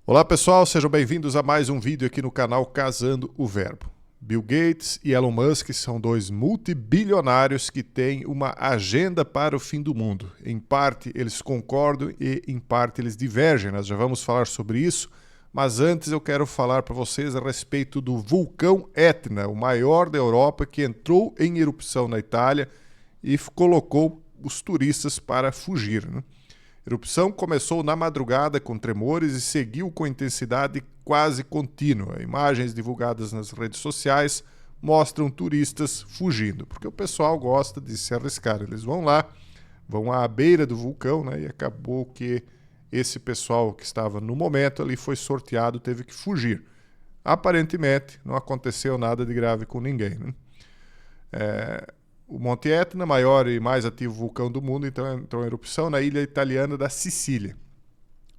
Olá pessoal, sejam bem-vindos a mais um vídeo aqui no canal Casando o Verbo. Bill Gates e Elon Musk são dois multibilionários que têm uma agenda para o fim do mundo. Em parte eles concordam e em parte eles divergem, nós já vamos falar sobre isso, mas antes eu quero falar para vocês a respeito do vulcão Etna, o maior da Europa, que entrou em erupção na Itália e colocou os turistas para fugir, né? A erupção começou na madrugada com tremores e seguiu com intensidade quase contínua. Imagens divulgadas nas redes sociais mostram turistas fugindo, porque o pessoal gosta de se arriscar. Eles vão lá, vão à beira do vulcão, né? E acabou que esse pessoal que estava no momento ali foi sorteado, teve que fugir. Aparentemente não aconteceu nada de grave com ninguém, né? O Monte Etna, maior e mais ativo vulcão do mundo, então entrou em erupção na ilha italiana da Sicília.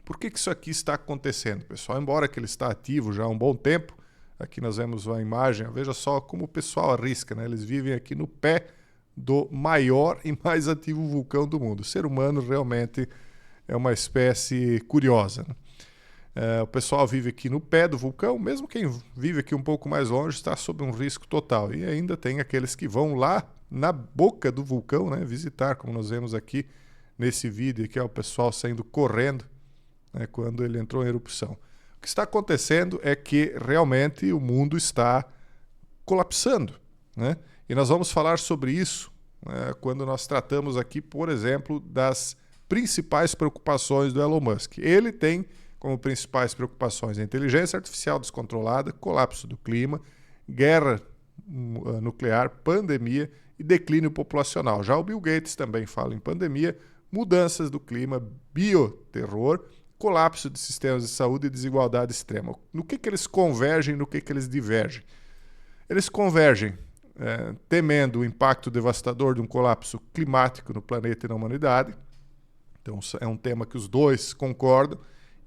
Por que isso aqui está acontecendo, pessoal? Embora que ele está ativo já há um bom tempo, aqui nós vemos a imagem, veja só como o pessoal arrisca, né? Eles vivem aqui no pé do maior e mais ativo vulcão do mundo. O ser humano realmente é uma espécie curiosa, né? O pessoal vive aqui no pé do vulcão, mesmo quem vive aqui um pouco mais longe está sob um risco total. E ainda tem aqueles que vão lá na boca do vulcão, né, visitar, como nós vemos aqui nesse vídeo, que é o pessoal saindo correndo, né, quando ele entrou em erupção. O que está acontecendo é que realmente o mundo está colapsando, né? E nós vamos falar sobre isso, né, quando nós tratamos aqui, por exemplo, das principais preocupações do Elon Musk. Ele tem como principais preocupações a inteligência artificial descontrolada, colapso do clima, guerra nuclear, pandemia e declínio populacional. Já o Bill Gates também fala em pandemia, mudanças do clima, bioterror, colapso de sistemas de saúde e desigualdade extrema. No que eles convergem, no que eles divergem? Eles convergem temendo o impacto devastador de um colapso climático no planeta e na humanidade. Então é um tema que os dois concordam.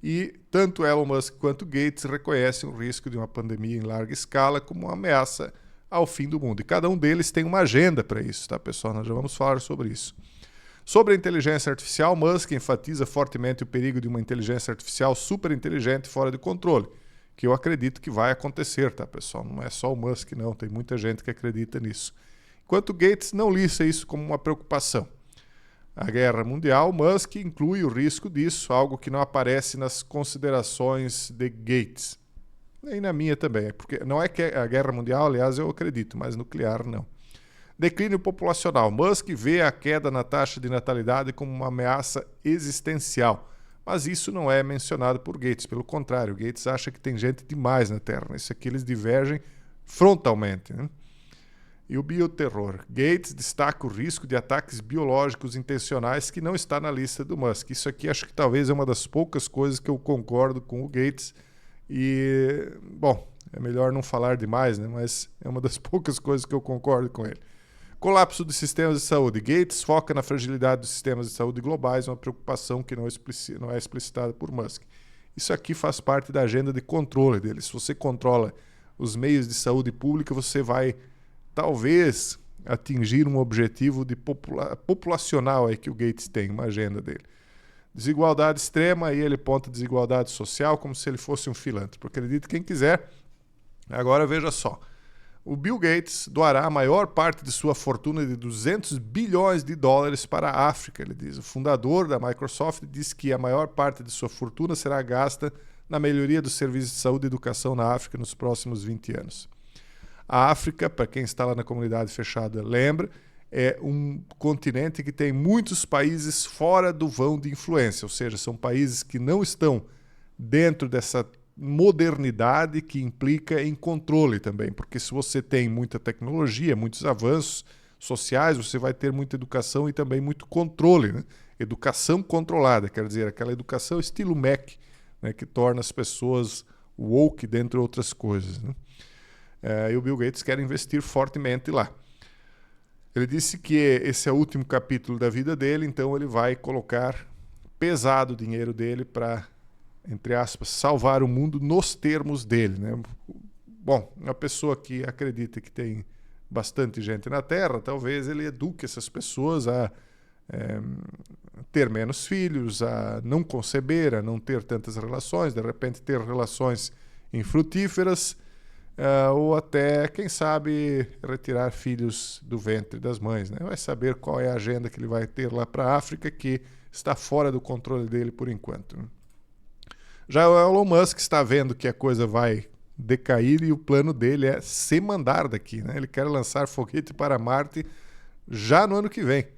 E tanto Elon Musk quanto Gates reconhecem o risco de uma pandemia em larga escala como uma ameaça ao fim do mundo. E cada um deles tem uma agenda para isso, tá, pessoal? Nós já vamos falar sobre isso. Sobre a inteligência artificial, Musk enfatiza fortemente o perigo de uma inteligência artificial super inteligente fora de controle, que eu acredito que vai acontecer, tá, pessoal? Não é só o Musk, não. Tem muita gente que acredita nisso. Enquanto Gates não lista isso como uma preocupação. A guerra mundial, Musk inclui o risco disso, algo que não aparece nas considerações de Gates. Nem na minha também, porque não é que a guerra mundial, aliás, eu acredito, mas nuclear não. Declínio populacional. Musk vê a queda na taxa de natalidade como uma ameaça existencial, mas isso não é mencionado por Gates, pelo contrário, Gates acha que tem gente demais na Terra. Isso aqui eles divergem frontalmente, né? E o bioterror. Gates destaca o risco de ataques biológicos intencionais que não está na lista do Musk. Isso aqui acho que talvez é uma das poucas coisas que eu concordo com o Gates. E, bom, é melhor não falar demais, né? Mas é uma das poucas coisas que eu concordo com ele. Colapso dos sistemas de saúde. Gates foca na fragilidade dos sistemas de saúde globais, uma preocupação que não é explicitada por Musk. Isso aqui faz parte da agenda de controle dele. Se você controla os meios de saúde pública, você vai talvez atingir um objetivo de populacional aí que o Gates tem, uma agenda dele. Desigualdade extrema, aí ele aponta desigualdade social como se ele fosse um filântropo. Acredite quem quiser. Agora veja só. O Bill Gates doará a maior parte de sua fortuna de 200 bilhões de dólares para a África, ele diz. O fundador da Microsoft diz que a maior parte de sua fortuna será gasta na melhoria dos serviços de saúde e educação na África nos próximos 20 anos. A África, para quem está lá na comunidade fechada, lembra, é um continente que tem muitos países fora do vão de influência, ou seja, são países que não estão dentro dessa modernidade que implica em controle também, porque se você tem muita tecnologia, muitos avanços sociais, você vai ter muita educação e também muito controle, né? Educação controlada, quer dizer, aquela educação estilo MEC, né, que torna as pessoas woke, dentre outras coisas, né? E o Bill Gates quer investir fortemente lá. Ele disse que esse é o último capítulo da vida dele, então ele vai colocar pesado o dinheiro dele para, entre aspas, salvar o mundo nos termos dele, né? Bom, uma pessoa que acredita que tem bastante gente na Terra, talvez ele eduque essas pessoas a ter menos filhos, a não conceber, a não ter tantas relações, de repente ter relações infrutíferas, ou até, quem sabe, retirar filhos do ventre das mães, né? Vai saber qual é a agenda que ele vai ter lá para a África, que está fora do controle dele por enquanto, né? Já o Elon Musk está vendo que a coisa vai decair e o plano dele é se mandar daqui, né? Ele quer lançar foguete para Marte já no ano que vem.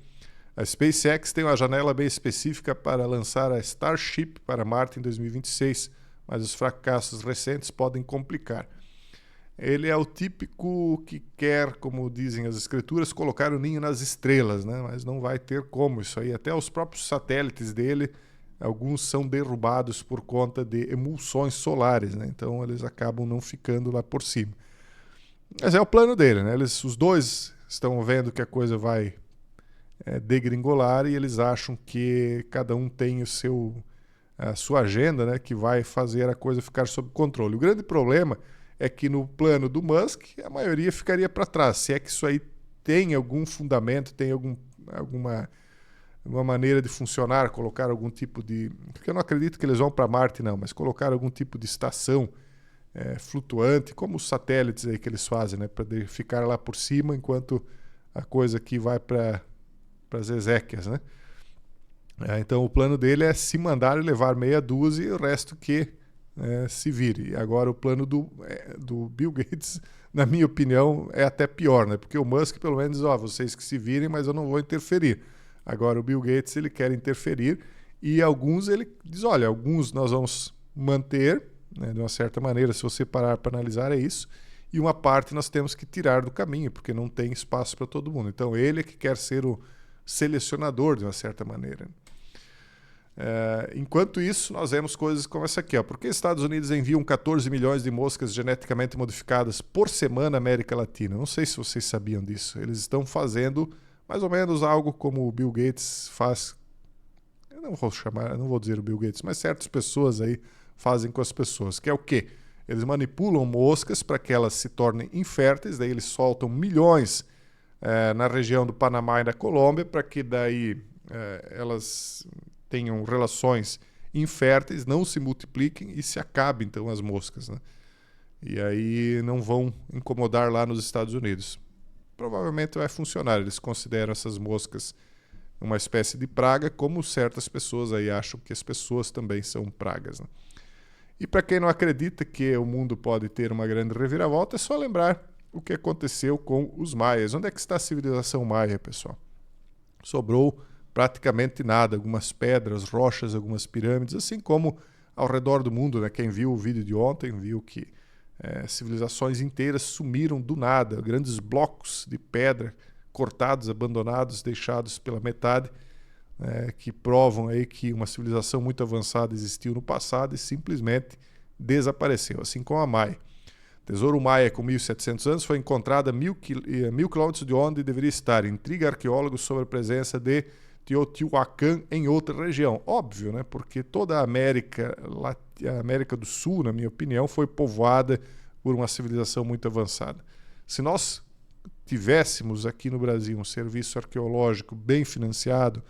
A SpaceX tem uma janela bem específica para lançar a Starship para Marte em 2026, mas os fracassos recentes podem complicar. Ele é o típico que quer, como dizem as escrituras, colocar o ninho nas estrelas, né? Mas não vai ter como isso aí. Até os próprios satélites dele, alguns são derrubados por conta de emulsões solares, né? Então eles acabam não ficando lá por cima. Mas é o plano dele, né? Os dois estão vendo que a coisa vai degringolar e eles acham que cada um tem a sua agenda, né? Que vai fazer a coisa ficar sob controle. O grande problema é que no plano do Musk a maioria ficaria para trás. Se é que isso aí tem algum fundamento, tem alguma maneira de funcionar, colocar algum tipo de... Porque eu não acredito que eles vão para Marte, não, mas colocar algum tipo de estação flutuante, como os satélites aí que eles fazem, né, para ficar lá por cima, enquanto a coisa aqui vai para as Ezequias, né? Então o plano dele é se mandar e levar meia dúzia e o resto que se vire. Agora o plano do Bill Gates, na minha opinião, é até pior, né? Porque o Musk pelo menos diz, vocês que se virem, mas eu não vou interferir. Agora o Bill Gates ele quer interferir e alguns ele diz, olha, alguns nós vamos manter, né, de uma certa maneira, se você parar para analisar é isso, e uma parte nós temos que tirar do caminho, porque não tem espaço para todo mundo. Então ele é que quer ser o selecionador de uma certa maneira. Enquanto isso, nós vemos coisas como essa aqui. Por que Estados Unidos enviam 14 milhões de moscas geneticamente modificadas por semana à América Latina? Não sei se vocês sabiam disso. Eles estão fazendo mais ou menos algo como o Bill Gates faz. Eu não vou dizer o Bill Gates, mas certas pessoas aí fazem com as pessoas. Que é o quê? Eles manipulam moscas para que elas se tornem inférteis, daí eles soltam milhões na região do Panamá e da Colômbia para que daí elas tenham relações inférteis, não se multipliquem e se acabem então as moscas, né? E aí não vão incomodar lá nos Estados Unidos. Provavelmente vai funcionar, eles consideram essas moscas uma espécie de praga, como certas pessoas aí acham que as pessoas também são pragas, né? E para quem não acredita que o mundo pode ter uma grande reviravolta, é só lembrar o que aconteceu com os maias. Onde é que está a civilização maia, pessoal? Sobrou praticamente nada, algumas pedras, rochas, algumas pirâmides, assim como ao redor do mundo, né? Quem viu o vídeo de ontem viu que civilizações inteiras sumiram do nada, grandes blocos de pedra cortados, abandonados, deixados pela metade, que provam aí que uma civilização muito avançada existiu no passado e simplesmente desapareceu, assim como a Maia. Tesouro Maia com 1.700 anos foi encontrado a 1.000 quilômetros de onde deveria estar. Intriga arqueólogos sobre a presença de Teotihuacan em outra região. Óbvio, né? Porque toda a América do Sul, na minha opinião, foi povoada por uma civilização muito avançada. Se nós tivéssemos aqui no Brasil um serviço arqueológico bem financiado,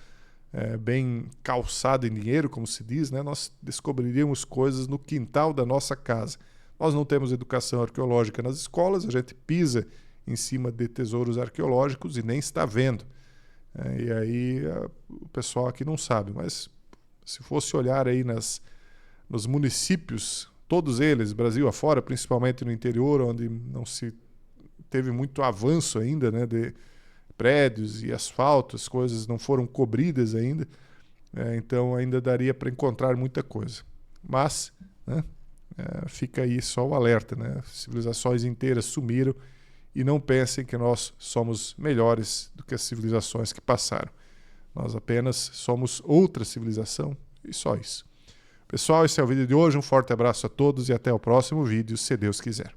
bem calçado em dinheiro, como se diz, né? Nós descobriríamos coisas no quintal da nossa casa. Nós não temos educação arqueológica nas escolas, a gente pisa em cima de tesouros arqueológicos e nem está vendo. E aí o pessoal aqui não sabe, mas se fosse olhar aí nos municípios, todos eles, Brasil afora, principalmente no interior, onde não se teve muito avanço ainda, né, de prédios e asfalto, as coisas não foram cobridas ainda, então ainda daria para encontrar muita coisa. Mas, né, fica aí só o alerta, né? Civilizações inteiras sumiram e não pensem que nós somos melhores do que as civilizações que passaram. Nós apenas somos outra civilização e só isso. Pessoal, esse é o vídeo de hoje. Um forte abraço a todos e até o próximo vídeo, se Deus quiser.